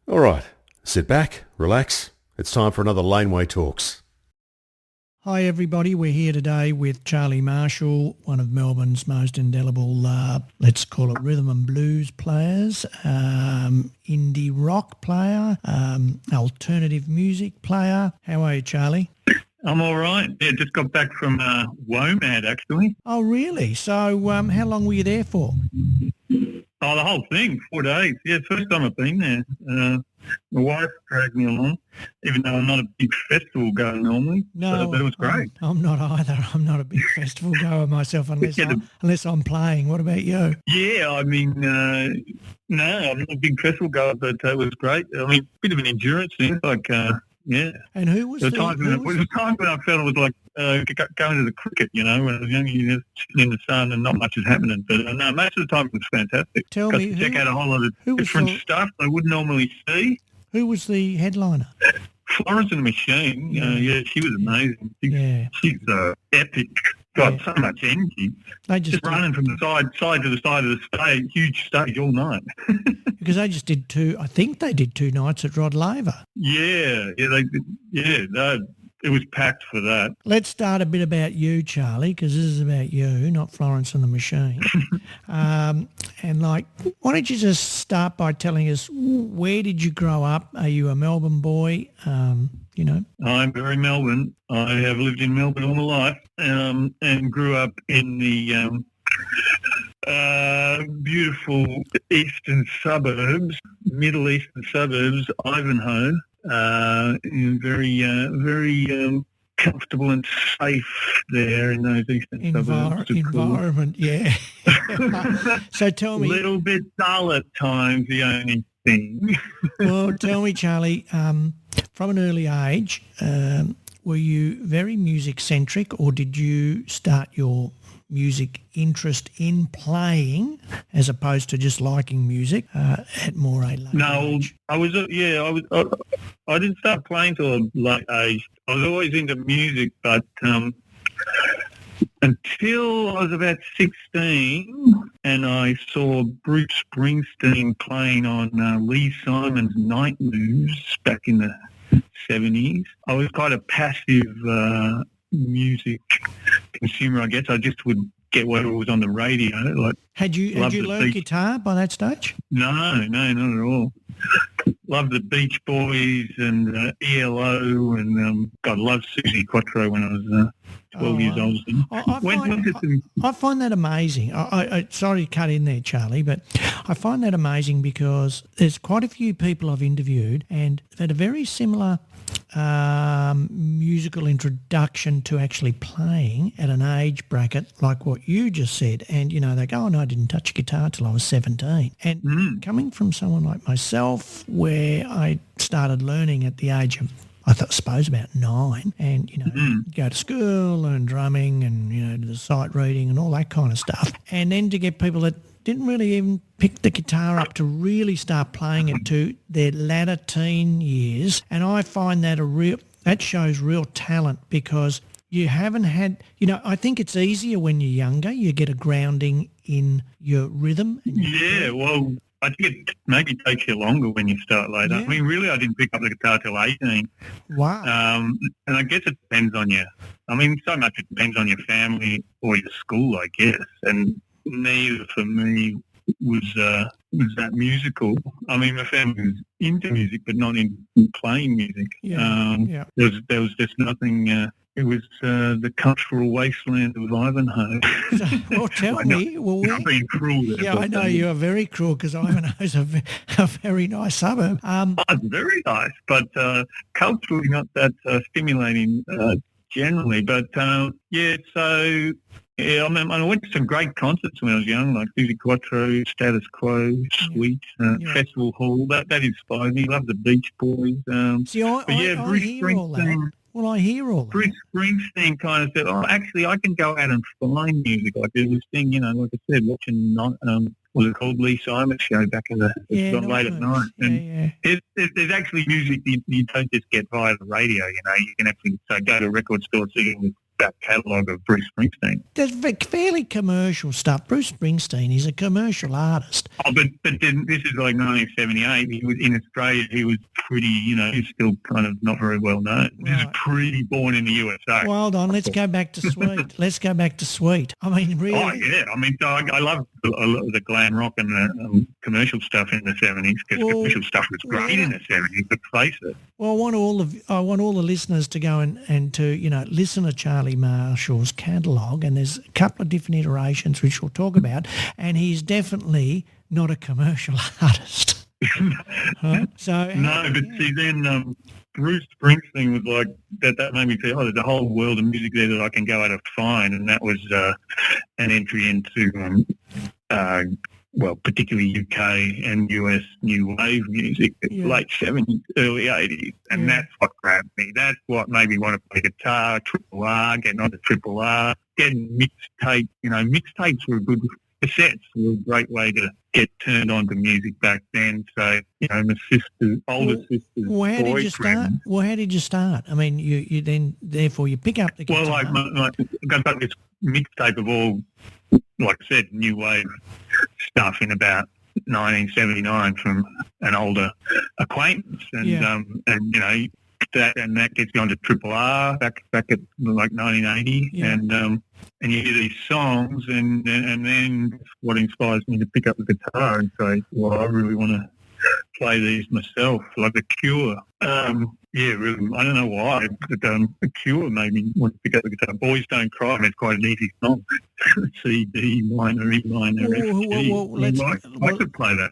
All right, sit back, relax. It's time for another Laneway Talks. Hi everybody, we're here today with Charlie Marshall, one of Melbourne's most indelible, let's call it rhythm and blues players, indie rock player, alternative music player. How are you, Charlie? I'm all right. Yeah, just got back from WOMAD, actually. Oh, really? So how long were you there for? Oh, the whole thing, 4 days. Yeah, first time I've been there. My wife dragged me along, even though I'm not a big festival goer normally. No, but it was great. I'm not either. I'm not a big festival goer myself unless I'm playing. What about you? Yeah, I mean, no, I'm not a big festival goer, but it was great. I mean, a bit of an endurance thing, yeah. And who was there was a time when I felt it was like going to the cricket, when I was young, you're sitting in the sun and not much is happening. But no, most of the time it was fantastic. Tell Got me, to check out a whole lot of different stuff I wouldn't normally see. Who was the headliner? Florence and the Machine. Yeah, she was amazing. She's epic. Got so much energy. They just running from the side to the side of the stage, huge stage all night. Because they just did I think they did 2 nights at Rod Laver. Yeah, they did. Yeah, no, it was packed for that. Let's start a bit about you, Charlie, because this is about you, not Florence and the Machine. And why don't you just start by telling us, where did you grow up? Are you a Melbourne boy? I'm very Melbourne. I have lived in Melbourne all my life, and grew up in the beautiful eastern suburbs, middle eastern suburbs, Ivanhoe. Very comfortable and safe there in those eastern suburbs. Environment, yeah. So tell me. A little bit dull at times, the only thing. Well, tell me, Charlie, from an early age, were you very music-centric, or did you start your music interest in playing as opposed to just liking music at more a late age? I didn't start playing till a late age. I was always into music, but until I was about 16 and I saw Bruce Springsteen playing on Lee Simon's Night Moves back in the 70s. I was quite a passive music consumer, I guess. I just would get whatever was on the radio. Had you learned guitar by that stage? No, not at all. Loved the Beach Boys and ELO, and God, loved Susie Quatro when I was 12 years old. I find that amazing. I sorry to cut in there, Charlie, but I find that amazing because there's quite a few people I've interviewed and they've had a very similar musical introduction to actually playing at an age bracket like what you just said. And, they go, oh, no, I didn't touch a guitar till I was 17. And coming from someone like myself where I started learning at the age of, I suppose about 9, and, go to school, learn drumming and, do the sight reading and all that kind of stuff. And then to get people that didn't really even pick the guitar up to really start playing it to their latter teen years. And I find that that shows real talent because you haven't had, I think it's easier when you're younger. You get a grounding in your rhythm. Well, I think it maybe takes you longer when you start later. Yeah. I mean, really, I didn't pick up the guitar till 18. Wow. And I guess it depends on you. I mean, so much it depends on your family or your school, I guess. And neither for me was that musical. I mean, my family was into music, but not in playing music. There was just nothing. It was the cultural wasteland of Ivanhoe. Well, tell me. I'm being cruel there. Yeah, I know you are very cruel because Ivanhoe's a very nice suburb. It's very nice, but culturally not that stimulating generally. But I mean, I went to some great concerts when I was young, like Susie Quatro, Status Quo, Sweet, Festival Hall. That inspired me. Love the Beach Boys. I hear all that. Well, I hear all that. Bruce Springsteen kind of said, actually, I can go out and find music. Like there was this thing, like I said, watching, was it called Lee Simon's show back in the late at night. And there's actually music you don't just get via the radio, you can actually go to a record store sitting with back catalogue of Bruce Springsteen. That's fairly commercial stuff. Bruce Springsteen is a commercial artist. Oh, but then this is like 1978. He was in Australia. He was pretty, he's still kind of not very well known. Right. He was pretty born in the USA. Well, hold on. Let's go back to Sweet. Let's go back to Sweet. I mean, really. Oh, yeah. I mean, so I love the glam rock and the commercial stuff in the 70s because commercial stuff was great in the 70s, but face it. Well, I want all the listeners to go and to, listen to Charlie Marshall's catalogue, and there's a couple of different iterations which we'll talk about, and he's definitely not a commercial artist. Right? So see, then Bruce Springsteen was like that made me feel there's a whole world of music there that I can go out and find, and that was an entry into particularly UK and US new wave music, late 70s, early 80s, and that's what grabbed me. That's what made me want to play guitar, triple R, getting onto triple R, getting mixtape. Mixtapes were good. Cassettes were a great way to get turned on to music back then. So, my older sister's how did you start? Well, how did you start? I mean, you then, therefore, you pick up the guitar. Well, I got this mixtape of all, like I said, new wave stuff in about 1979 from an older acquaintance, and that gets you onto Triple R back at like 1980, and you hear these songs, and then what inspires me to pick up the guitar and say, well, I really want to play these myself, like The Cure. Really, I don't know why, but The Cure made me want to pick up the guitar. Boys Don't Cry, it's quite an easy song. C, D, minor, E minor, F, G. I could play that.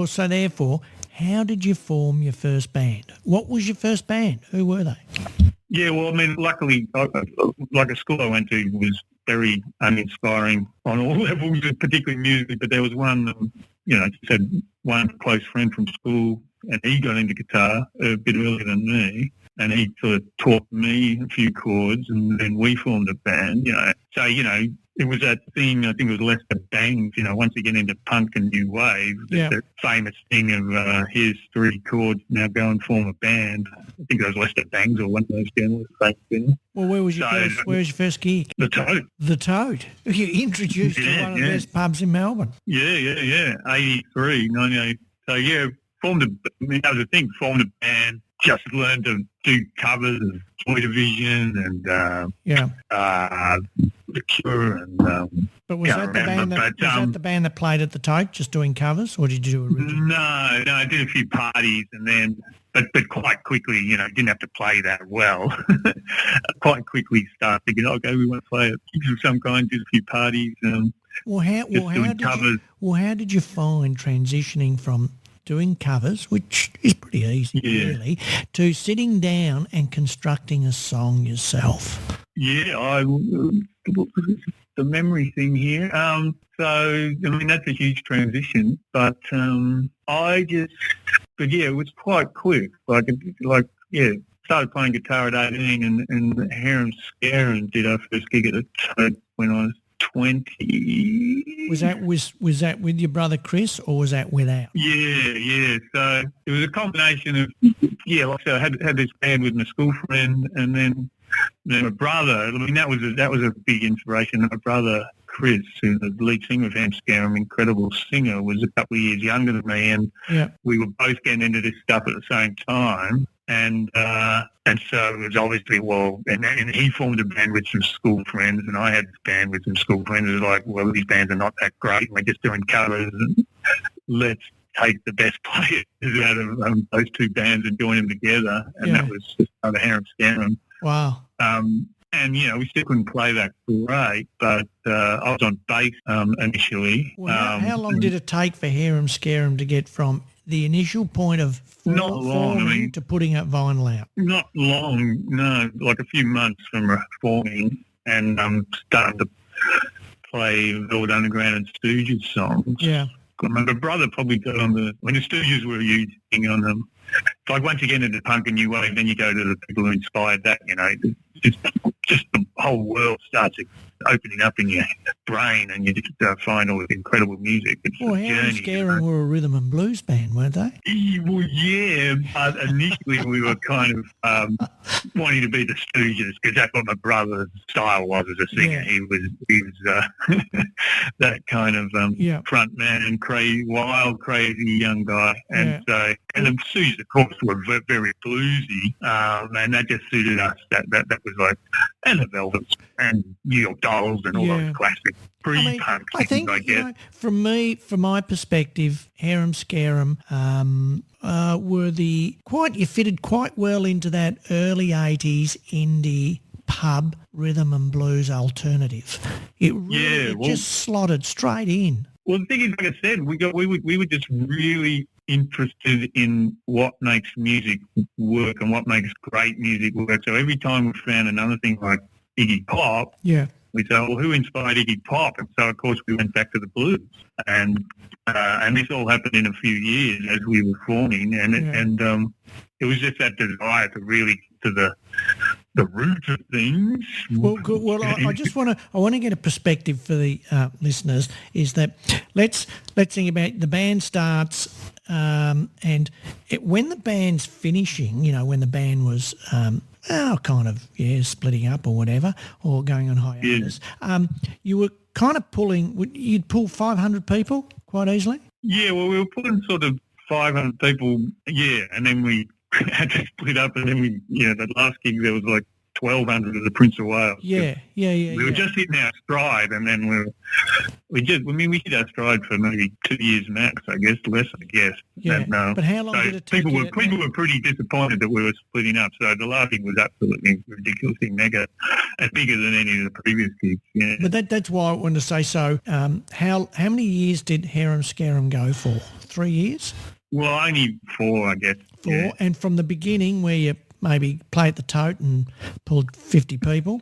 So therefore, how did you form your first band? What was your first band? Who were they? Yeah, well, I mean, luckily, like a school I went to was very uninspiring on all levels, particularly musically, but there was one, one close friend from school, and he got into guitar a bit earlier than me, and he sort of taught me a few chords, and then we formed a band, So, it was that thing, I think it was Lester Bangs, once you get into punk and new wave, that famous thing of here's 3 chords, now go and form a band. I think it was Lester Bangs or one of those journalists. Well, where was your first gig? The Toad. The Toad? You introduced to one of the best pubs in Melbourne. Yeah. 83, 98. So, that was the thing, formed a band, just learned to do covers of Joy Division and The Cure and but was that the band that played at the Tote, just doing covers, or did you do original? No, I did a few parties and then but quite quickly, didn't have to play that well. Quite quickly started thinking, okay, we want to play it of some kind, did a few parties and how did you find transitioning from doing covers, which is pretty easy, really, to sitting down and constructing a song yourself? Yeah, the memory thing here. That's a huge transition, but it was quite quick. Started playing guitar at 18, and Harem Scarem did our first gig at the Toad when I was 20. Was that with your brother Chris, or was that without? Yeah. So it was a combination of like I said, I had this band with my school friend, and then my brother. I mean, that was a big inspiration. My brother Chris, who's the lead singer of Harem Scarem, incredible singer, was a couple of years younger than me, and we were both getting into this stuff at the same time. And so it was obviously, and he formed a band with some school friends, and I had this band with some school friends. It was like, well, these bands are not that great. We're just doing covers, and let's take the best players out of those two bands and join them together. And that was just the Harem Scarem. Wow. And, we still couldn't play that great, but I was on bass initially. Well, how long did it take for Harem Scarem to get from the initial point of forming to putting up vinyl out? Not long, no, like a few months from forming and starting to play Velvet Underground and Stooges songs. Yeah. My brother probably got on the Stooges were a huge thing on them. It's like once you get into punk and new wave, then you go to the people who inspired that, just the whole world starts opening up in your brain, and you just find all this incredible music. It's Well, a Harem journey. Scarem were a rhythm and blues band, weren't they? Well, yeah, but initially we were kind of wanting to be the Stooges, because that's what my brother's style was as a singer. Yeah. He was that kind of front man and wild, crazy young guy. And so, and the Stooges, of course, were very bluesy, and that just suited us. That was like, and the Velvets and New York Dolls and all those classic pre-punk I think, I guess. From my perspective, Harem Scarem you fitted quite well into that early 80s indie pub rhythm and blues alternative. It really just slotted straight in. Well, the thing is, like I said, we were just really interested in what makes music work and what makes great music work. So every time we found another thing like Iggy Pop, we said, well, who inspired Iggy Pop? And so, of course, we went back to the blues. And this all happened in a few years as we were forming. And it was just that desire to really get to the roots of things. Well, good. Well, I just want to get a perspective for the listeners. Is that let's think about the band starts, and when the band's finishing, when the band was splitting up or whatever, or going on hiatus, you were kind of you'd pull 500 people quite easily. Yeah, well, we were pulling sort of 500 people, and then we had to split up, and then that last gig there was like 1,200 of the Prince of Wales. We were just hitting our stride, and then we hit our stride for maybe 2 years max, I guess, less, I guess. Yeah, and, but how long did it take? People were pretty disappointed that we were splitting up, so the last gig was absolutely ridiculously mega and bigger than any of the previous gigs. Yeah. But that's why I wanted to say, so how many years did Harem Scarem go for? 3 years? Well, only 4, I guess. 4, yeah. And from the beginning where you maybe play at the Tote and pulled 50 people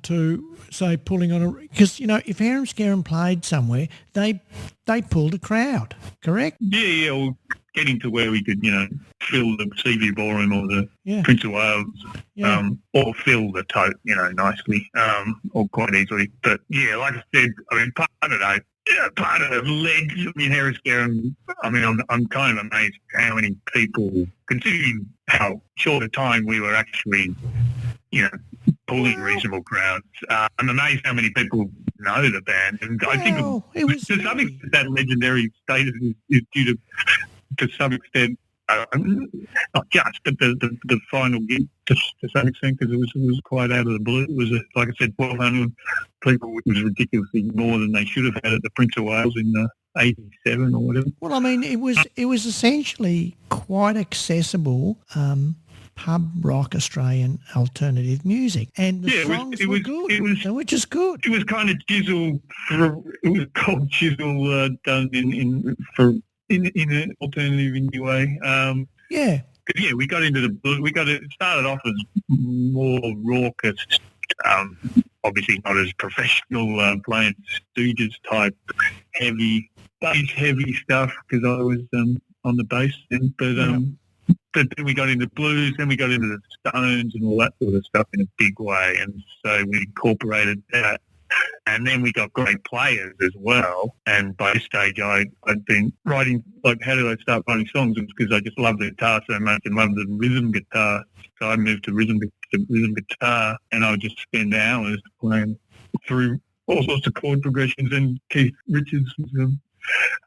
to, say, pulling on because, if Harem Scarem played somewhere, they pulled a crowd, correct? Yeah, well, getting to where we could, fill the Seaview Ballroom or the Prince of Wales or fill the Tote, nicely or quite easily. But, like I said, part of the legs, Harem Scarem, I'm kind of amazed how many people, considering how short a time we were actually, pulling reasonable crowds. I'm amazed how many people know the band. And I think to some extent that legendary status is due to some extent, not just, but the final gig to some extent, because it was quite out of the blue. It was, like I said, 1,200 people, which was ridiculously more than they should have had at the Prince of Wales in 87 or whatever. Well, it was essentially quite accessible pub rock Australian alternative music, and the songs were good. They were just good. It was kind of chisel. It was called chisel done in an alternative indie way. We got into the blues. It started off as more raucous, obviously not as professional, playing Stooges type heavy bass heavy stuff, because I was on the bass then. But then we got into blues, then we got into the Stones and all that sort of stuff in a big way, and so we incorporated that. And then we got great players as well. And by this stage, I'd been writing, like, how did I start writing songs? It was because I just loved the guitar so much and loved the rhythm guitar. So I moved to rhythm guitar, and I would just spend hours playing through all sorts of chord progressions. And Keith Richards,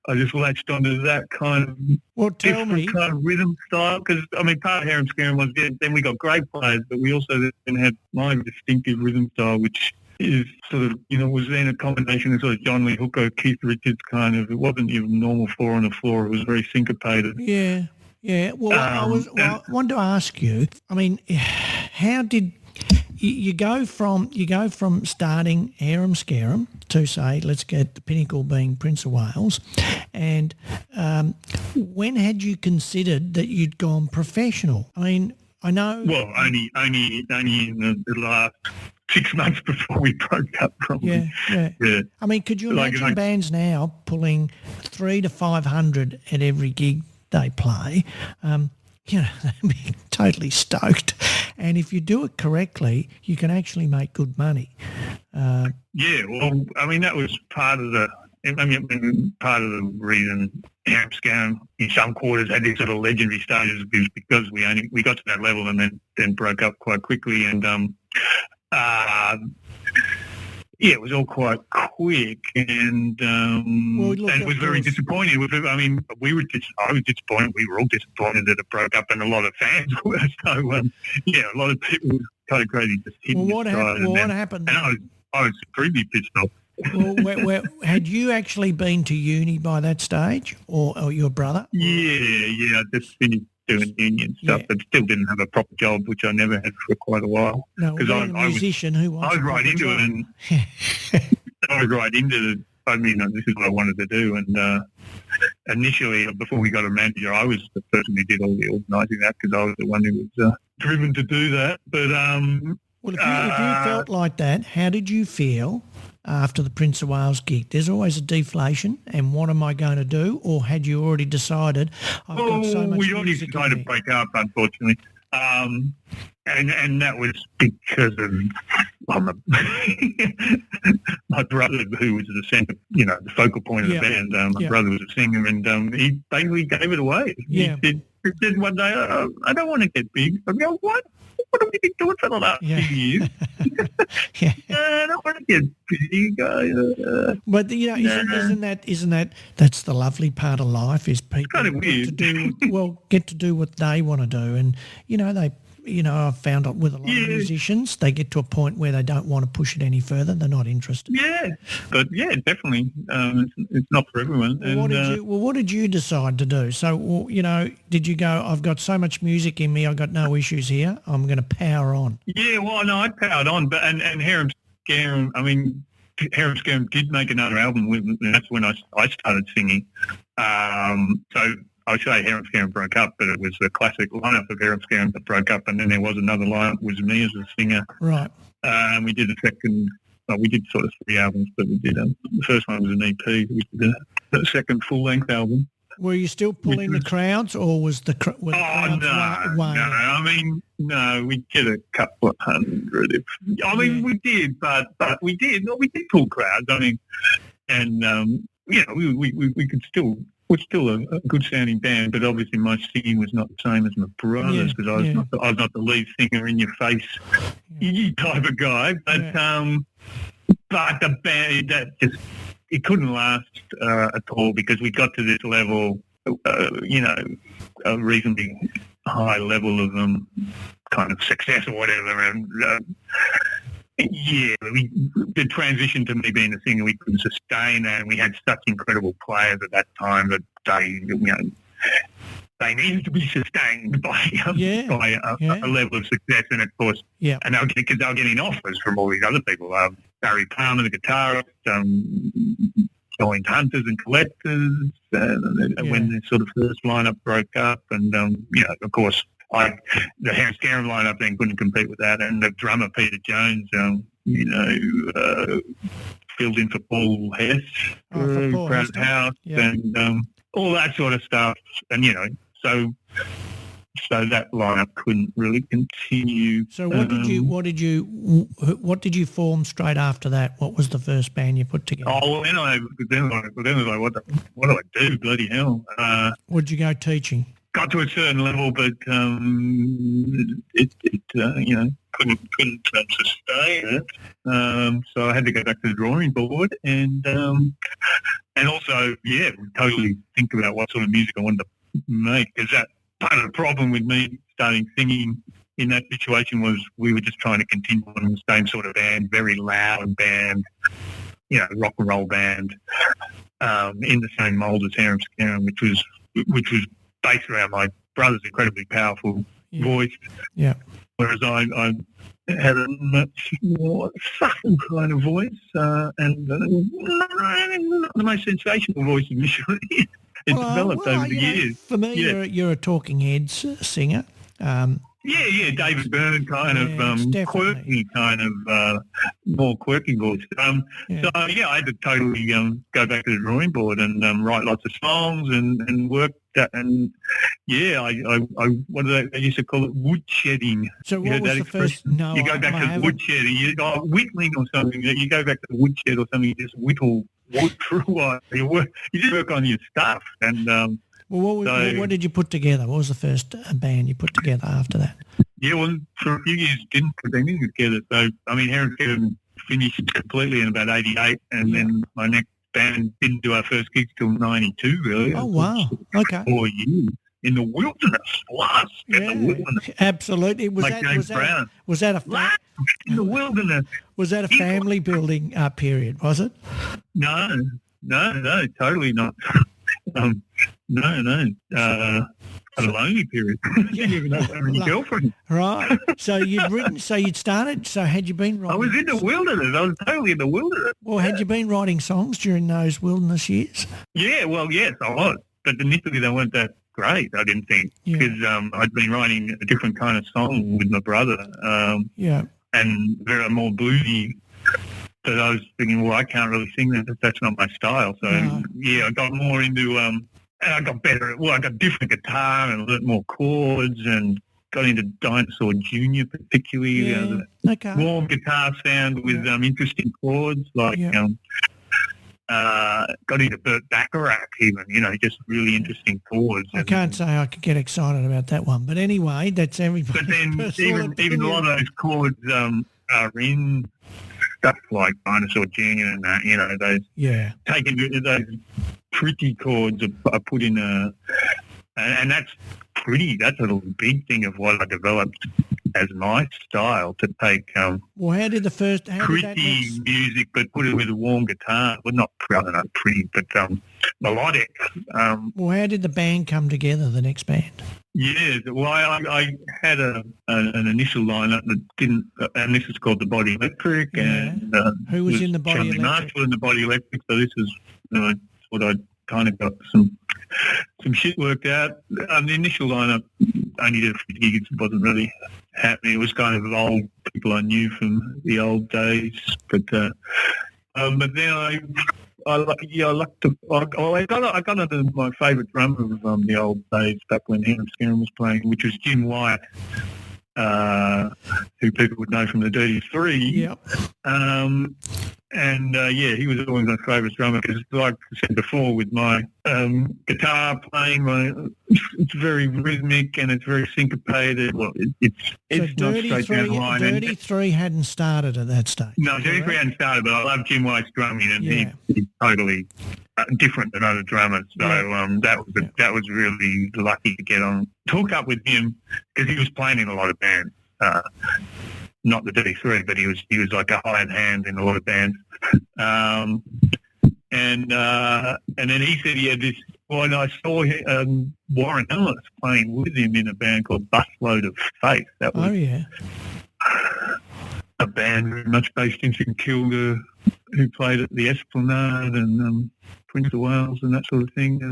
I just latched onto that kind of different kind of rhythm style. Because, part of Harem Scarem was then we got great players, but we also then had my distinctive rhythm style, which is sort of, was then a combination of sort of John Lee Hooker, Keith Richards kind of. It wasn't your normal 4 on the floor. It was very syncopated. Yeah. Well, I wanted to ask you, how did you go from starting Harem Scarem to, say, let's get the pinnacle being Prince of Wales, and when had you considered that you'd gone professional? I know. Well, only in the last 6 months before we broke up, probably. Yeah. Could you imagine bands now pulling 300 to 500 at every gig they play? They'd be totally stoked. And if you do it correctly, you can actually make good money. Yeah, well, I mean, that was part of the reason Harem Scarem in some quarters had these sort of legendary stages is because we got to that level and then broke up quite quickly, and it was all quite quick, and it was very disappointing. I mean, I was disappointed. We were all disappointed that it broke up, and a lot of fans were. So, a lot of people were kind of crazy just hitting what happened? And I was pretty pissed off. Well, had you actually been to uni by that stage, or your brother? Yeah, I just finished doing union stuff, but still didn't have a proper job, which I never had for quite a while. No, because I was right into it, and I was right into it. I mean, this is what I wanted to do, and initially, before we got a manager, I was the person who did all the organising that because I was the one who was driven to do that. But well, if you felt like that, how did you feel after the Prince of Wales gig? There's always a deflation, and what am I going to do? Or had you already decided, I've got so much we already decided to break up, unfortunately. And that was because of my brother, who was the centre, the focal point of the band. My brother was a singer, and he basically gave it away. Yeah. He said one day, I don't want to get big. I go, what? What have we been doing for the last few years? I don't want to get big. But isn't that that's the lovely part of life, is people kind of weird. get to do what they want to do, and I've found out with a lot of musicians, they get to a point where they don't want to push it any further. They're not interested. Yeah, but definitely, it's not for everyone. What did you decide to do? So, did you go, I've got so much music in me, I've got no issues here, I'm going to power on? Yeah, well, no, I powered on, but and Harem Scarem, Harem Scarem did make another album with, and that's when I started singing. So I would say Harem Scarem broke up, but it was the classic lineup of Harem Scarem that broke up, and then there was another lineup, was me as a singer. Right. And we did we did sort of 3 albums, but we did, the first one was an EP, we did the second full-length album. Were you still pulling the crowds, or was the crowds no, I mean, no, we did a couple of hundred. We did, but we did pull crowds. I mean, and, we could still... We're still a good sounding band, but obviously my singing was not the same as my brother's because I was not the lead singer, in your face type of guy. But but the band, it couldn't last at all, because we got to this level, a reasonably high level of kind of success or whatever, and the transition to me being a singer, we couldn't sustain that, and we had such incredible players at that time that they needed to be sustained by a level of success, and of course, and because they were getting offers from all these other people, Barry Palmer, the guitarist, joined Hunters and Collectors, when the sort of first lineup broke up, and of course, the Harem Scarem lineup then couldn't compete with that, and the drummer Peter Jones, filled in for Paul Hess, Crowded House, and all that sort of stuff, and so that lineup couldn't really continue. So what did you form straight after that? What was the first band you put together? Oh, well, then I was like, what do I do? Bloody hell! What did you go teaching? Got to a certain level, but couldn't sustain it. So I had to go back to the drawing board, and also totally think about what sort of music I wanted to make. Because that part of the problem with me starting singing in that situation was we were just trying to continue on the same sort of band, very loud band, rock and roll band, in the same mould as Harem Scarem, which was based around my brother's incredibly powerful voice. Yeah. Whereas I had a much more subtle kind of voice, and not the most sensational voice initially. It developed over the years. For me, you're a Talking Heads singer. Yeah, David Byrne kind of definitely. quirky, kind of more quirky voice. Yeah. So I had to totally go back to the drawing board and write lots of songs and work that. And I what do they used to call it? Woodshedding. So You what heard was that the first? expression? No, You go back I to the haven't. woodshedding. Whittling or something. You go back to the woodshed or something. You just whittle wood for a while. You just work on your stuff. And Well, what did you put together? What was the first band you put together after that? yeah, well, for a few years didn't put anything together. So I mean, Harem Scarem finished completely in about '88, and then my next band didn't do our first gigs till '92. Really. Oh wow! Okay. 4 years in the wilderness, lost in the wilderness. Absolutely. Was Like James Brown. Was that a Lost in the wilderness. was that a family building period? Was it? No, totally not. No. A lonely period. Didn't even have any girlfriend. Right. So you'd written. So you'd started. So had you been writing? I was in the wilderness. I was totally in the wilderness. Well, had you been writing songs during those wilderness years? Yeah, well, yes, I was. But initially they weren't that great, I didn't think, because I'd been writing a different kind of song with my brother. And very more bluesy. So I was thinking, well, I can't really sing that. That's not my style. So, I got more into, and I got better. I got different guitar and learned more chords and got into Dinosaur Jr. particularly. Warm guitar sound with interesting chords like... got into Burt Bacharach even, just really interesting chords. I can't say I could get excited about that one. But anyway, that's everybody. But then even a lot of those chords are in stuff like Dinosaur Jr. and that, those taking those pretty chords are put in and that's a big thing of what I developed as my style to take well, how did the first pretty music but put it with a warm guitar. Well, not pretty, but melodic. Well, how did the band come together, the next band? Yeah, well, I had an initial lineup that didn't, and this is called the Body Electric. And who was in the Body Charlie Electric? Marshall in the Body Electric. So this is what I kind of got some shit worked out. The initial lineup only did a few gigs. It wasn't really happening. It was kind of old people I knew from the old days. But then I got into my favourite drummer of the old days back when Harem Scarem was playing, which was Jim White, who people would know from the Dirty Three. Yep. He was always my favourite drummer because, like I said before, with my guitar playing, it's very rhythmic and it's very syncopated. Well, it's not straight down the line. Dirty Three hadn't started at that stage. No, Dirty Three hadn't started, but I love Jim White's drumming, and he's totally different than other drummers. So that was really lucky to get on, hook up with him because he was playing in a lot of bands. Not the Dirty Three, but he was like a hired hand in a lot of bands. And then he said he had this. Well, and I saw Warren Ellis playing with him in a band called Busload of Faith. That was a band very much based in St Kilda, who played at the Esplanade and Prince of Wales and that sort of thing.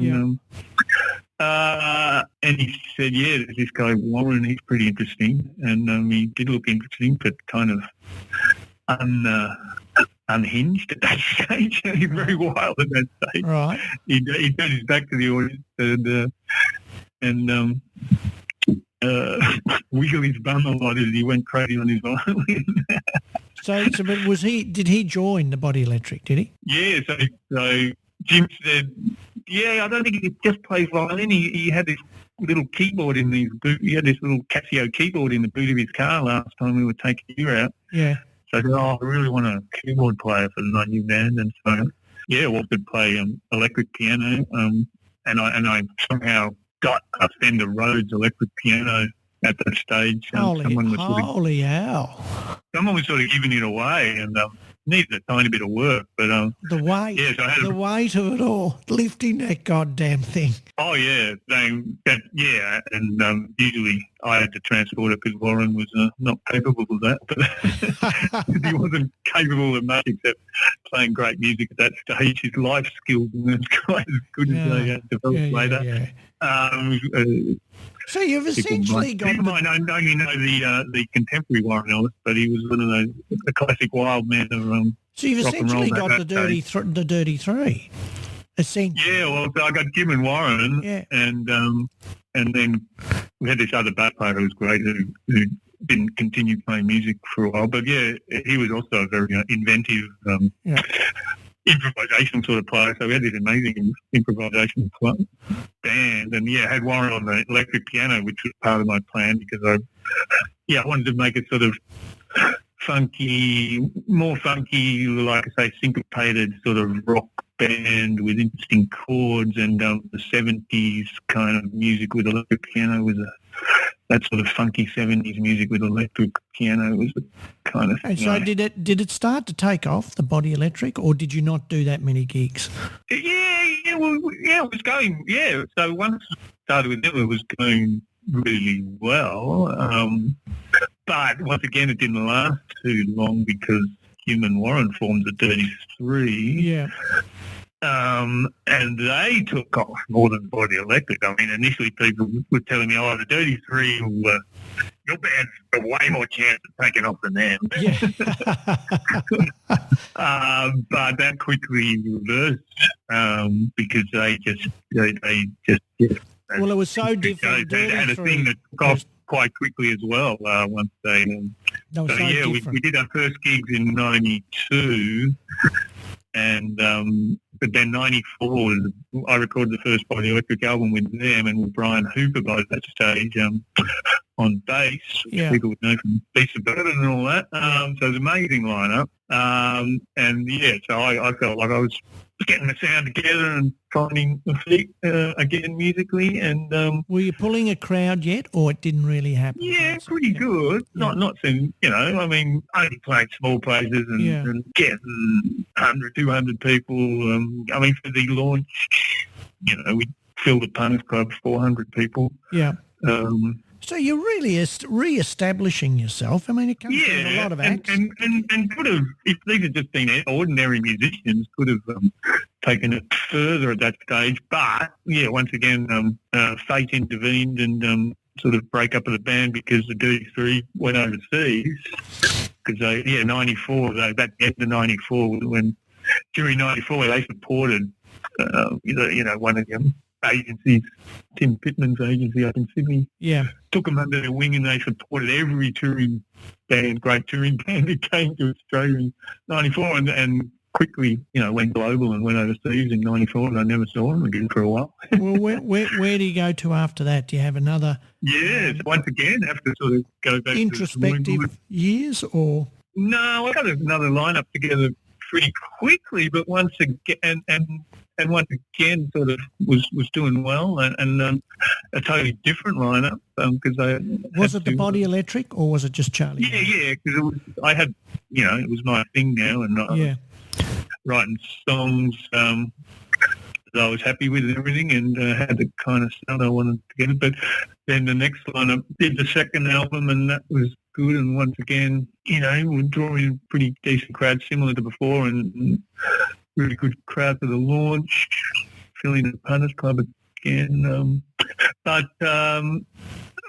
And he said, there's this guy Warren, he's pretty interesting. And he did look interesting, but kind of unhinged at that stage. He's very wild at that stage. Right. He turned his back to the audience and wiggled his bum a lot as he went crazy on his violin. But did he join the Body Electric, did he? Yeah, so Jim said, I don't think he could just play violin. He had this little keyboard in his boot. He had this little Casio keyboard in the boot of his car last time we were taking you out. Yeah. So I said, I really want a keyboard player for my new band. And so, could play electric piano. And I somehow got a Fender Rhodes electric piano at that stage. Holy hell. Someone was sort of giving it away and needed a tiny bit of work. But the weight, weight of it all, lifting that goddamn thing. Oh, yeah. And usually I had to transport it because Warren was not capable of that. But he wasn't capable of much except playing great music at that stage. His life skills weren't quite as good as they had developed later. So you've essentially got... People might only know the contemporary Warren Ellis, but he was one of the classic wild men of So you've rock and roll essentially got that the dirty three. Essentially. Yeah, well, so I got Jim and Warren, and then we had this other bass player who was great who didn't continue playing music for a while. But yeah, he was also a very inventive improvisation sort of player. So we had this amazing improvisation band, and had Warren on the electric piano, which was part of my plan because I wanted to make it sort of more funky, like I say, syncopated sort of rock band with interesting chords, and the 70s kind of music with electric piano was that sort of funky 70s music with electric piano was the kind of thing. And so did it start to take off, the Body Electric, or did you not do that many gigs? It was going, so once I started with them, it was going really well. But once again, it didn't last too long because Jim and Warren formed the Dirty Three. Yeah. And they took off more than Body Electric. I mean, initially people were telling me, the Dirty Three, your band's got way more chance of taking off than them. Yeah. But that quickly reversed because they just well, it was so different. They had a thing that took off quite quickly as well once they... we did our first gigs in 92, and but then 94, I recorded the first Body Electric album with them and with Brian Hooper by that stage on bass, which people would know from Beast of Burden and all that. So it was an amazing lineup. So I felt like I was getting the sound together and finding the feet again musically. And were you pulling a crowd yet, or it didn't really happen? Yeah, pretty good. Not some, I mean, only playing small places and getting 100, 200 people. I mean, for the launch, we filled the Punters Club, 400 people. Yeah. So you're really re-establishing yourself. I mean, it comes with a lot of acts. And could have, if these had just been ordinary musicians, could have taken it further at that stage. But, once again, fate intervened and sort of break up of the band because the Dirty Three went overseas. Because, 94, that end of 94, during 94, they supported, one of them. Agencies, Tim Pittman's agency up in Sydney, took them under their wing, and they supported every great touring band that came to Australia in 94, and quickly, went global and went overseas in 94, and I never saw them again for a while. Well, where do you go to after that? Do you have another... Yes, once again, have to sort of go back introspective years, or... No, I got another lineup together pretty quickly, but once again, and once again, sort of was doing well, and a totally different lineup because I was it the Body Electric, or was it just Charlie? Yeah, because I had, it was my thing now, and I was writing songs that I was happy with and everything, and had the kind of sound I wanted to get. But then the next lineup did the second album, and that was good. And once again, we're drawing pretty decent crowds, similar to before, and really good crowd for the launch, filling the Punters Club again. But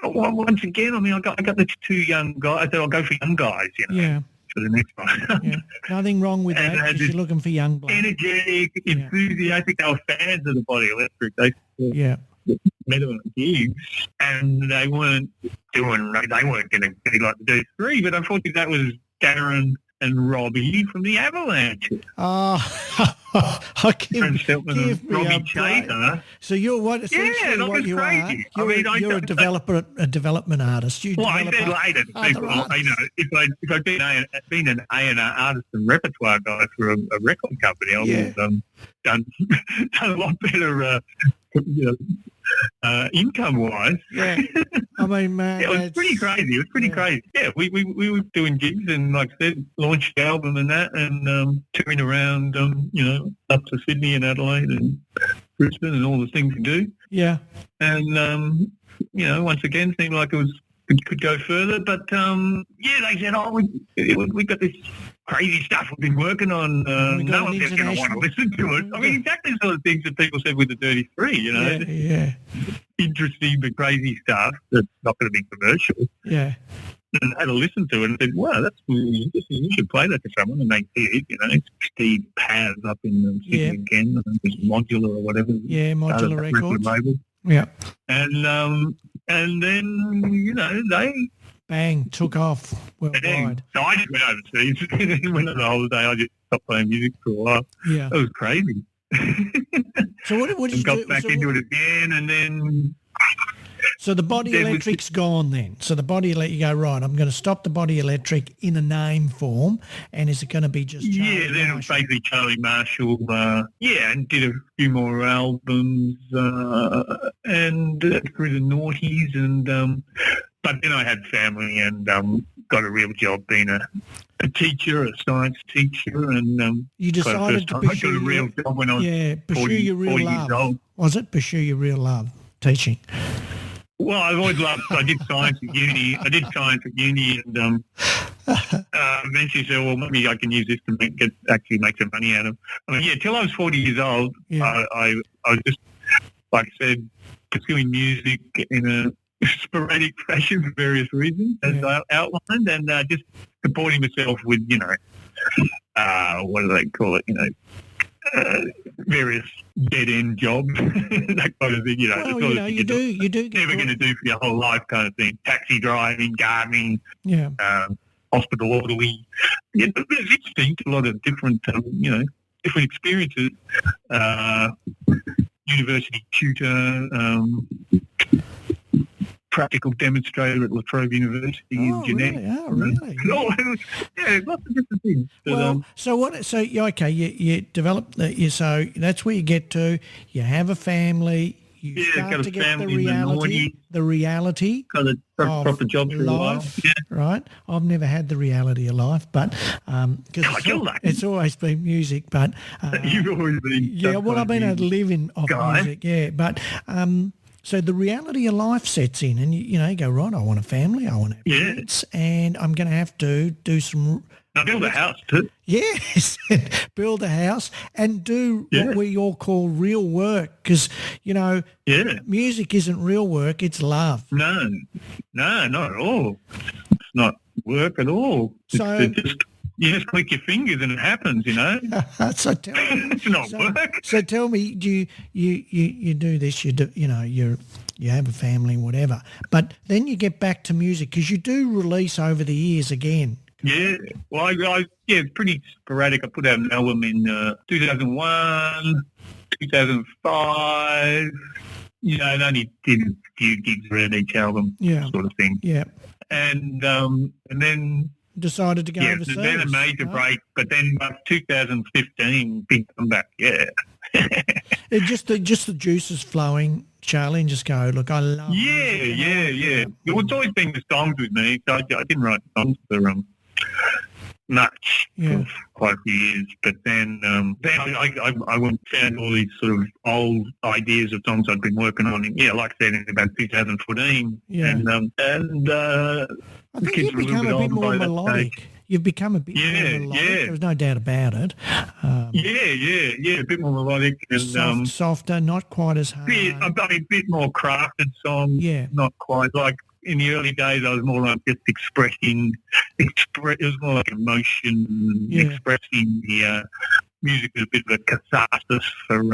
once again, I mean, I got the two young guys. I said I'll go for young guys, for the next one. Nothing wrong with that, because you're looking for young blood. Energetic, enthusiastic. They were fans of the Body Electric. They met them at gigs, and they weren't going to be like the Dirty Three, but unfortunately that was Darren and Robbie from the Avalanche. Give me Robbie a Chaser. So you're what? Essentially, what you crazy. are? You're a development artist. I said later, if I'd been an A&R artist and repertoire guy for a record company, I would have done a lot better. Income-wise. Yeah. I mean, man, it was pretty crazy. It was pretty crazy. Yeah, we were doing gigs and, like I said, launched the album and that, and touring around, up to Sydney and Adelaide and Brisbane and all the things you do. Yeah. And, once again, seemed like it was could go further. But they said, we got this crazy stuff we've been working on. No one's ever going to want to listen to it. I mean, exactly the sort of things that people said with the Dirty Three, you know. Yeah. Interesting but crazy stuff that's not going to be commercial. Yeah. And I had to listen to it and said, wow, that's really interesting. You should play that to someone. And they did, you know. Steve Paz up in Sydney again. It was Modular or whatever. Yeah, Modular Records. Label. Yeah. And then, you know, they... Bang, took off worldwide. So I just went overseas. Went on a holiday. I just stopped playing music for a while. Yeah. It was crazy. So what did you got do? back into it again and then... So the Body Electric's gone then. So the Body Electric, you go, right, I'm going to stop the Body Electric in a name form, and is it going to be just Charlie then it was Marshall? basically Charlie Marshall, and did a few more albums, and through the noughties, and but then I had family and got a real job being a teacher, a science teacher, and you decided to pursue I got a real job when I was pursue your real 40 love. years old. Was it pursue your real love, teaching? Well, I've always loved. I did science at uni. And eventually said, well, maybe I can use this to actually make some money out of. I mean, till I was 40 years old, I was just, like I said, pursuing music in a sporadic fashion for various reasons, as I outlined, and just supporting myself with, you know, what do they call it, you know, various dead-end jobs, that kind of thing, you know. Well, you know, you do. Never going to do for your whole life kind of thing. Taxi driving, gardening, hospital orderly. Yeah, but it's interesting, a lot of different, you know, different experiences. University tutor, practical demonstrator at La Trobe University in genetics. Really? Lots of different things. But, well, so you develop so that's where you get to. You have a family. You start to get the reality got a proper job for life, a while. Right? I've never had the reality of life, but because it's always been music. But you've always been. I've been able to live off music. Yeah, but. So the reality of life sets in, and you go, right, I want a family, I want to have kids, and I'm going to have to do some... Now build a house too. Yes, build a house and do what we all call real work, because, music isn't real work, it's love. No, not at all. It's not work at all. So... You just click your fingers and it happens, you know. So tell me, it's not work. So tell me, do you do this? You do, you have a family, whatever. But then you get back to music because you do release over the years again. Yeah, well, it's pretty sporadic. I put out an album in 2001, 2005. I only did a few gigs around each album, sort of thing. Yeah, and then. Decided to go overseas. Yeah, then a major break, but then 2015, big comeback, Just the juices flowing, Charlie, and just go, look, I love music. Well, it's always been the songs with me. So I didn't write songs for much for quite a few years, but then I went and found all these sort of old ideas of songs I'd been working on, like I said, in about 2014. I think you've become a bit more melodic. You've become a bit more melodic. There's no doubt about it. A bit more melodic and softer, not quite as hard. A bit more crafted songs. Yeah, not quite like in the early days. I was more like just expressing. It was more like emotion, expressing the music as a bit of a catharsis for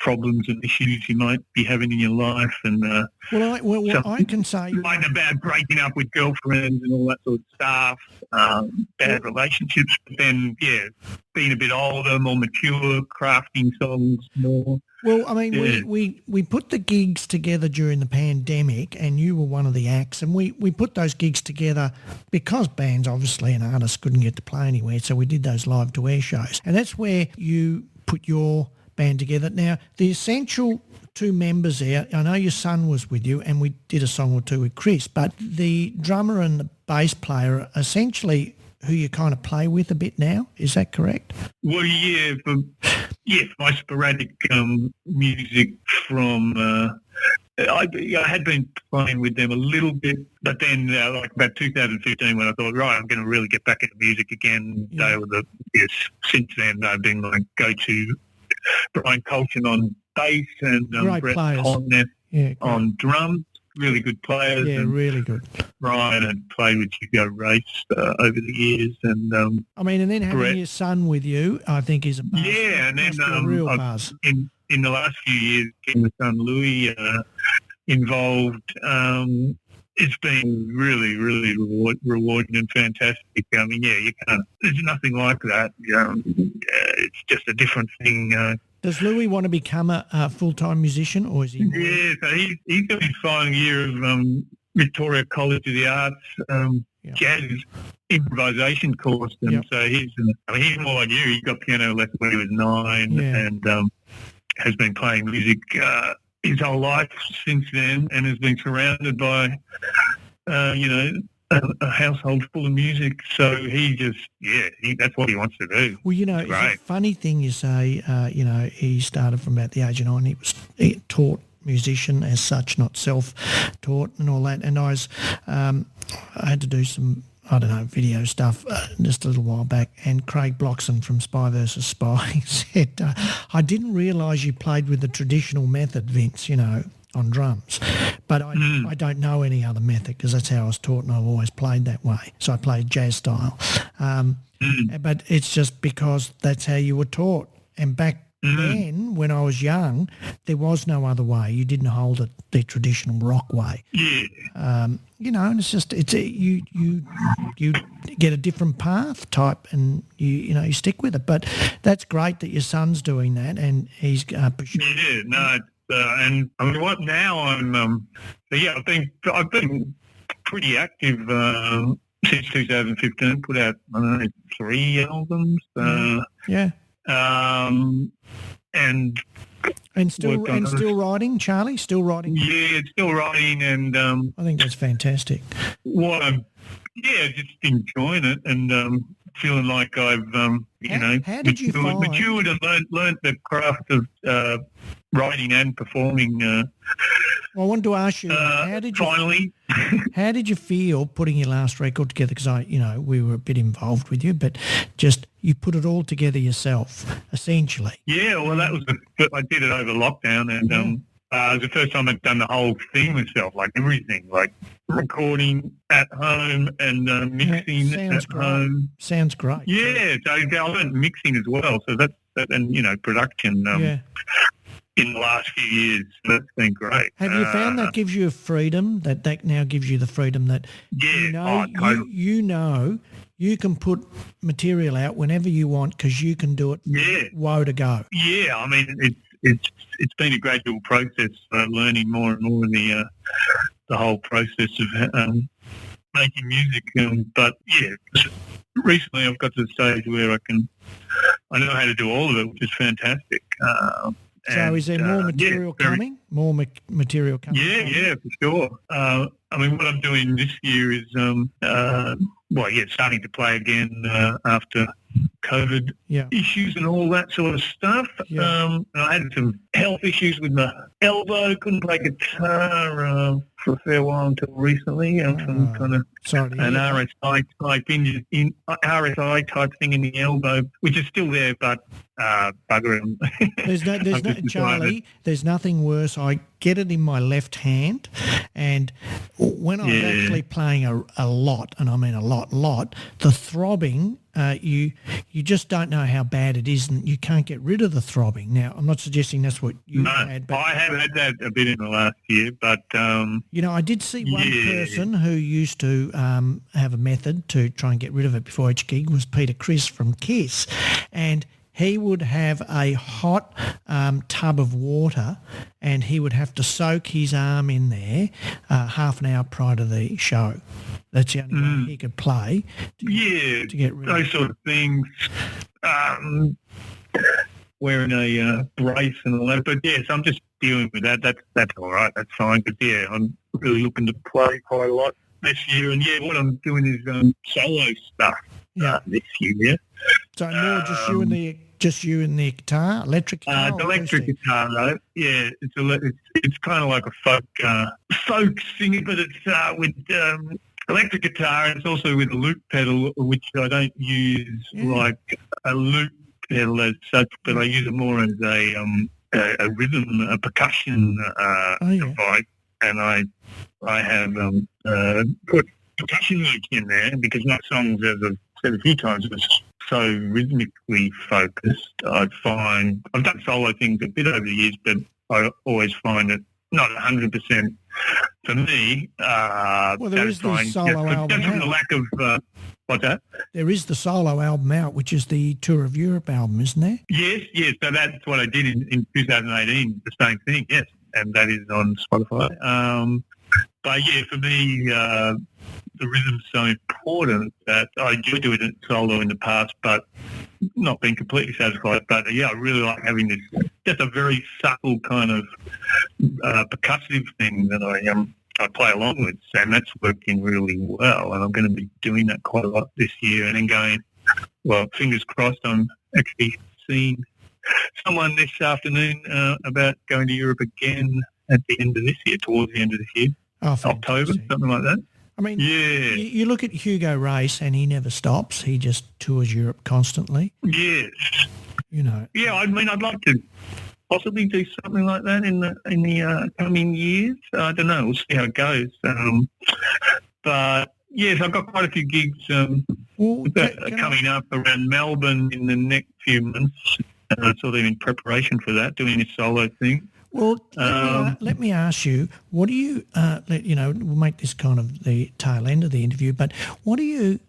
problems and issues you might be having in your life. And I can say like about breaking up with girlfriends and all that sort of stuff, bad relationships. But then, being a bit older, more mature, crafting songs more. Well, I mean, we put the gigs together during the pandemic, and you were one of the acts, and we put those gigs together because bands, obviously, and artists couldn't get to play anywhere, so we did those live to air shows. And that's where you put your band together. Now, the essential two members there, I know your son was with you, and we did a song or two with Chris, but the drummer and the bass player are essentially who you kind of play with a bit now. Is that correct? Well, for my sporadic music from I had been playing with them a little bit, but then like about 2015 when I thought, right, I'm going to really get back into music again. Yeah. They were since then they've been my go-to. Brian Colchin on bass and Great Brett players. Holness on drums. Really good players. Yeah, really good. Brian had played with Hugo Race over the years, and and then having Brett. your son with you, I think is a buzz. Yeah, and then Must be a real buzz. in the last few years, getting my son Louis involved. It's been really, really rewarding and fantastic. I mean, you can't. There's nothing like that. It's just a different thing. Does Louis want to become a full-time musician, or is he? Yeah, so he's got his final year of Victoria College of the Arts jazz improvisation course, and so he's more like you. He got piano lessons when he was 9, and has been playing music his whole life since then, and has been surrounded by, a household full of music. So he just, that's what he wants to do. Well, it's a funny thing you say, he started from about the age of 9. He was taught musician as such, not self-taught and all that. And I had to do some, video stuff just a little while back, and Craig Bloxon from Spy vs. Spy said, I didn't realise you played with the traditional method, Vince, on drums. But I don't know any other method because that's how I was taught, and I've always played that way. So I played jazz style. But it's just because that's how you were taught. And back then, when I was young, there was no other way. You didn't hold it the traditional rock way. Yeah. And it's just you get a different path type, and you stick with it. But that's great that your son's doing that, and he's pursuing. Yeah, no. And I mean, what now? I've been pretty active since 2015. Put out 3 albums. And still writing, Charlie. Still writing. Yeah, still writing, and I think that's fantastic. What I'm, just enjoying it, and feeling like I've how did you matured and learnt the craft of writing and performing. Well, I wanted to ask you, how did you feel putting your last record together? Because we were a bit involved with you, but just you put it all together yourself, essentially. Yeah, well, I did it over lockdown, and it was the first time I'd done the whole thing myself, like everything, like recording at home and mixing at home. Sounds great. Yeah, so I learned mixing as well. So that's and production. In the last few years, that's been great. Have you found that gives you a freedom, that now gives you the freedom that you can put material out whenever you want because you can do it. Woe to go. Yeah, I mean it's been a gradual process, learning more and more in the whole process of making music. But recently I've got to the stage where I know how to do all of it, which is fantastic. So is there more material coming? More material coming? Yeah, for sure. I mean, what I'm doing this year is, starting to play again after COVID issues and all that sort of stuff. I had some health issues with my elbow, couldn't play guitar for a fair while until recently. Some kind of an RSI type thing in the elbow, which is still there, but bugger them. Charlie, there's nothing worse. I get it in my left hand, and when I'm actually playing a lot, and I mean a lot, the throbbing, you just don't know how bad it is, and you can't get rid of the throbbing. Now, I'm not suggesting that's what you had. But I have had that a bit in the last year, but... I did see one person who used to have a method to try and get rid of it before each gig was Peter Criss from Kiss, and he would have a hot tub of water, and he would have to soak his arm in there half an hour prior to the show. That's the only way he could play to get rid of those sort of things. Wearing a brace and all that. But, yes, I'm just dealing with that. That's all right. That's fine. But, I'm really looking to play quite a lot this year. And, what I'm doing is solo stuff this year. So more just you and the just you and the guitar, electric guitar? It's electric guitar, though. Yeah, it's kind of like a folk singer, but it's with electric guitar, and it's also with a loop pedal, which I don't use like a loop pedal as such, but I use it more as a rhythm, a percussion device, and I have put percussion loops in there because my songs, as I've said a few times, are so rhythmically focused. I find I've done solo things a bit over the years, but I always find it not 100% for me. Well, there is the solo album just from the lack of what's that? There is the solo album out, which is the Tour of Europe album, isn't there? Yes. So that's what I did in 2018. The same thing, yes, and that is on Spotify. But yeah, for me, the rhythm's so important that I enjoyed doing it solo in the past, but not being completely satisfied. But yeah, I really like having this, just a very subtle kind of percussive thing that I play along with, and that's working really well. And I'm going to be doing that quite a lot this year, and then going, well, fingers crossed, I'm actually seeing someone this afternoon about going to Europe again at the end of this year, towards the end of this year. October, something like that. I mean, you look at Hugo Race, and he never stops. He just tours Europe constantly. Yes. You know. Yeah, I mean, I'd like to possibly do something like that in the coming years. I don't know. We'll see how it goes. But yes, I've got quite a few gigs coming up around Melbourne in the next few months. Sort of in preparation for that, doing a solo thing. Well, let me ask you, what do you, we'll make this kind of the tail end of the interview, but what do you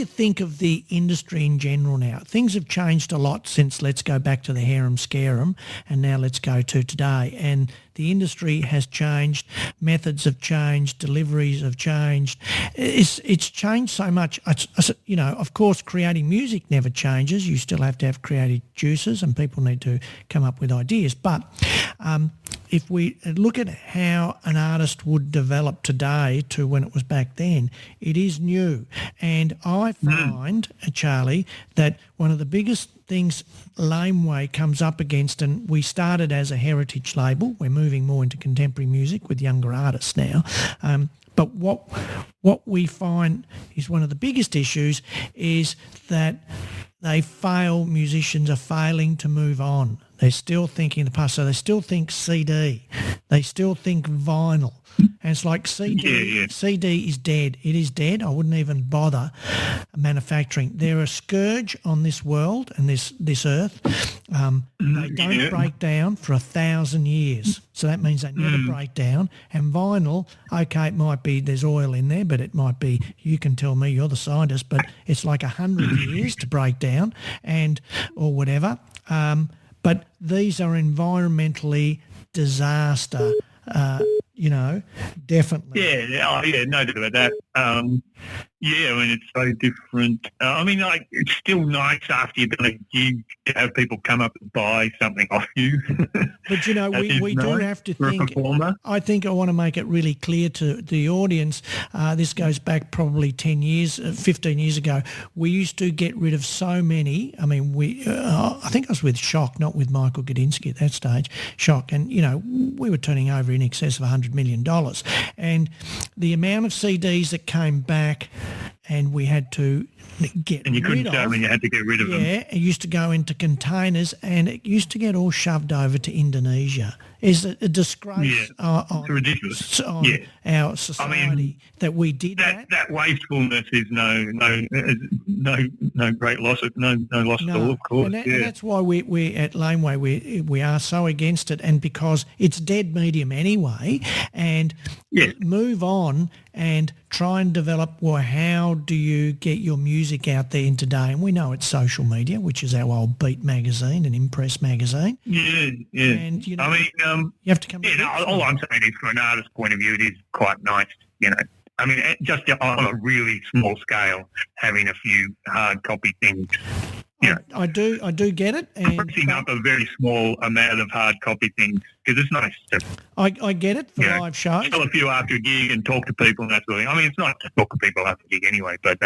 think of the industry in general now? Things have changed a lot since, let's go back to the Harem Scarem, and now let's go to today. And the industry has changed, methods have changed, deliveries have changed. It's changed so much. Of course, creating music never changes. You still have to have creative juices, and people need to come up with ideas. But if we look at how an artist would develop today to when it was back then, it is new. And I find, Charlie, that one of the biggest things Laneway comes up against, and we started as a heritage label, we're moving more into contemporary music with younger artists now, but what we find is one of the biggest issues is that musicians are failing to move on. They're still thinking the past, so they still think CD, they still think vinyl. And it's like CD is dead. It is dead. I wouldn't even bother manufacturing. They're a scourge on this world and this earth. They don't break down for 1,000 years. So that means they never break down. And vinyl, okay, it might be there's oil in there, but it might be, you can tell me, you're the scientist, but it's like 100 years to break down or whatever. But these are environmentally disaster. Definitely. Yeah, no doubt about that. I mean, it's so different. It's still nice after you've done a gig to have people come up and buy something off you. But, we do have to think, I think I want to make it really clear to the audience, this goes back probably 10 years, 15 years ago. We used to get rid of so many. I mean, I think I was with Shock, not with Michael Gudinski at that stage, Shock. And, we were turning over in excess of $100 million. And the amount of CDs that came back and we had to get rid of. And you couldn't tell when you had to get rid of them. Yeah, it used to go into containers and it used to get all shoved over to Indonesia. It's a disgrace it's ridiculous. On our society that we did that. That wastefulness is no great loss, no loss at all, of course. And that's why we at Laneway we are so against it, and because it's dead medium anyway, and move on and try and develop, how do you get your music out there in today? And we know it's social media, which is our old Beat magazine and Impress magazine. Yeah. And, you have to come all I'm saying is, from an artist's point of view, it is quite nice, just on a really small scale, having a few hard copy things I do get it. And pressing up a very small amount of hard copy things because it's nice to I get it for live shows. Tell a few after a gig and talk to people and that sort of thing. I mean, it's not to talk to people after a gig anyway, but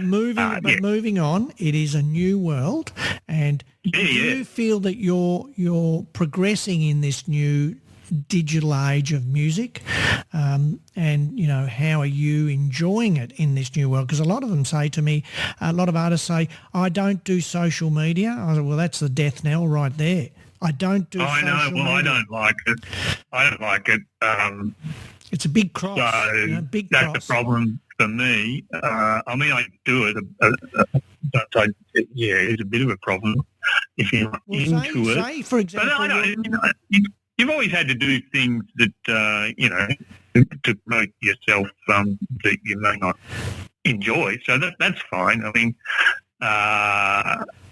moving on, it is a new world, and do you feel that you're progressing in this new digital age of music, and how are you enjoying it in this new world? Because a lot of them say to me, a lot of artists say, I don't do social media. I said, well, that's the death knell right there. I don't do social media. I don't like it. It's a big cross. So big that's cross. the problem for me. I mean, I do it, but it's a bit of a problem if you're not into it. Say, for example, but you've always had to do things that, to promote yourself that you may not enjoy. So that's fine. I mean,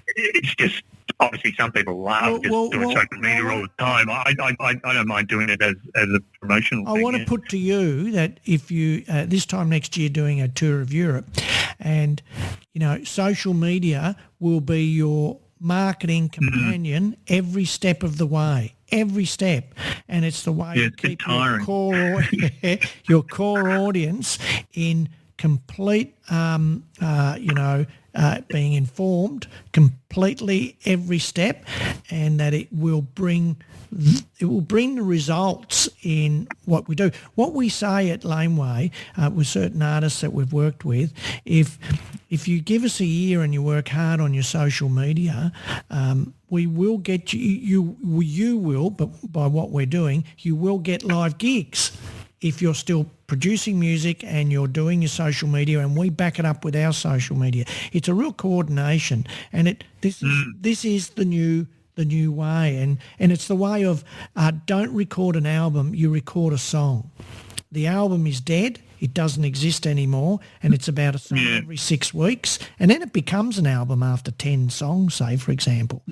it's just obviously some people love doing social media all the time. I don't mind doing it as a promotional thing. I want to put to you that if you, this time next year, doing a tour of Europe, and, social media will be your marketing companion every step of the way. Every step, and it's the way you keep your core audience in complete, being informed completely every step, and that it will bring the results in what we do. What we say at Laneway with certain artists that we've worked with, if you give us a year and you work hard on your social media, we will get you will, but by what we're doing, you will get live gigs if you're still producing music and you're doing your social media, and we back it up with our social media. It's a real coordination, and this is the new way, and it's the way of don't record an album, you record a song. The album is dead. It doesn't exist anymore, and it's about a song every 6 weeks, and then it becomes an album after 10 songs, say, for example.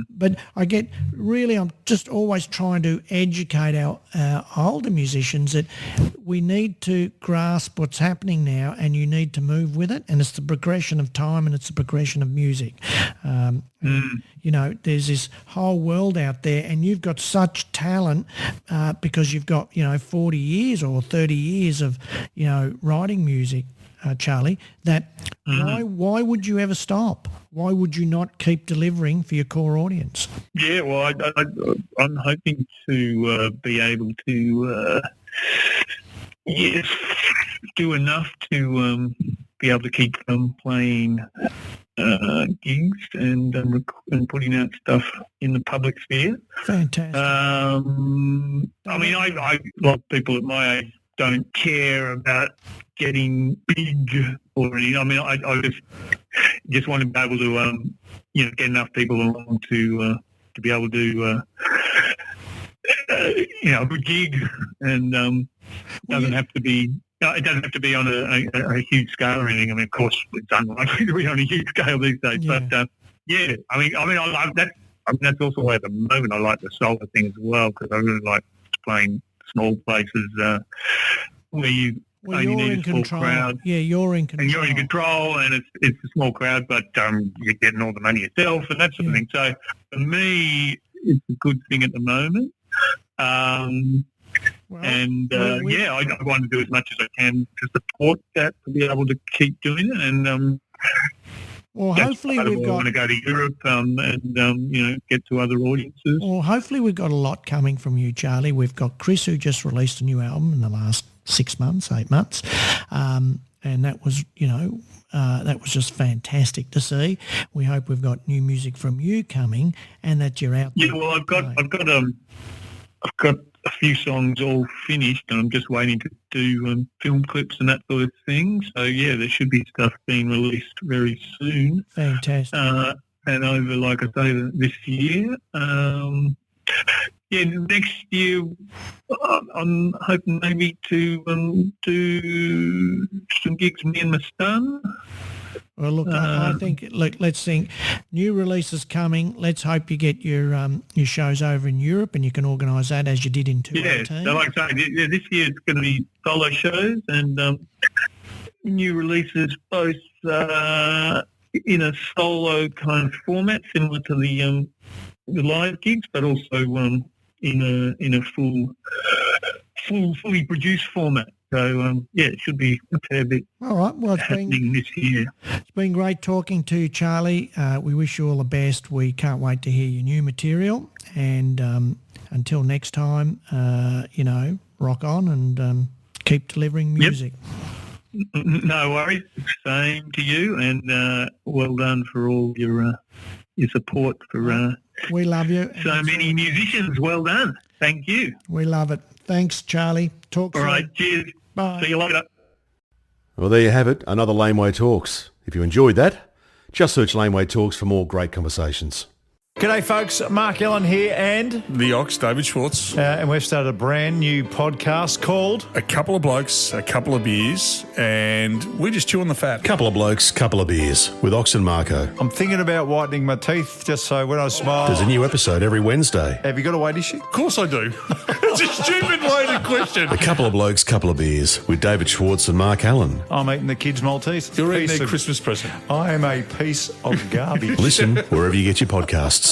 But I'm just always trying to educate our older musicians that we need to grasp what's happening now, and you need to move with it, and it's the progression of time, and it's the progression of music. There's this whole world out there, and you've got such talent because you've got, 40 years or 30 years of, writing music, Charlie, that why would you ever stop? Why would you not keep delivering for your core audience? Yeah, well, I'm hoping to be able to do enough to be able to keep playing gigs and putting out stuff in the public sphere. Fantastic. I mean, I like people at my age don't care about getting big or anything. I mean, I just want to be able to get enough people along to be able to a good gig, and it doesn't have to be on a huge scale or anything. I mean, of course, it's unlikely to be on a huge scale these days. Yeah. But I mean, I love that. I mean, that's also why at the moment I like the solo thing as well, because I really like playing small places where you only need a small crowd. Yeah, you're in control. And you're in control, and it's a small crowd, but you're getting all the money yourself and that sort of thing. So for me, it's a good thing at the moment. I want to do as much as I can to support that, to be able to keep doing it. And hopefully we've got. I want to go to Europe and get to other audiences. Well, hopefully we've got a lot coming from you, Charlie. We've got Chris, who just released a new album in the last 8 months, and that was just fantastic to see. We hope we've got new music from you coming, and that you're out there. Yeah, well, I've got a few songs all finished, and I'm just waiting to do film clips and that sort of thing. So yeah, there should be stuff being released very soon. Fantastic. And over, like I say, this year. Next year, I'm hoping maybe to do some gigs, me and my son. Well, look, I think, let's think. New releases coming. Let's hope you get your shows over in Europe, and you can organise that as you did in 2018. Yeah, so like I say, this year it's going to be solo shows and new releases both in a solo kind of format, similar to the live gigs, but also in a fully produced format. So it should be a fair bit. All right. Well, happening this year. It's been great talking to you, Charlie. We wish you all the best. We can't wait to hear your new material. And until next time, rock on and keep delivering music. Yep. No worries. Same to you, and well done for all your support for we love you. So many musicians. Well done. Thank you. We love it. Thanks, Charlie. Talk soon. All right. Cheers. Bye. See you later. Well, there you have it, another Laneway Talks. If you enjoyed that, just search Laneway Talks for more great conversations. G'day folks, Mark Allen here and The Ox, David Schwartz. and we've started a brand new podcast called A couple of blokes, a couple of beers, and we just chew on the fat. Couple of blokes, couple of beers with Ox and Marco. I'm thinking about whitening my teeth just so when I smile. There's a new episode every Wednesday. Have you got a weight issue? Of course I do. It's a stupid loaded question. A couple of blokes, couple of beers with David Schwartz and Mark Allen. I'm eating the kids' Maltese. You're eating Piece their of- Christmas present. I am a piece of garbage. Listen wherever you get your podcasts.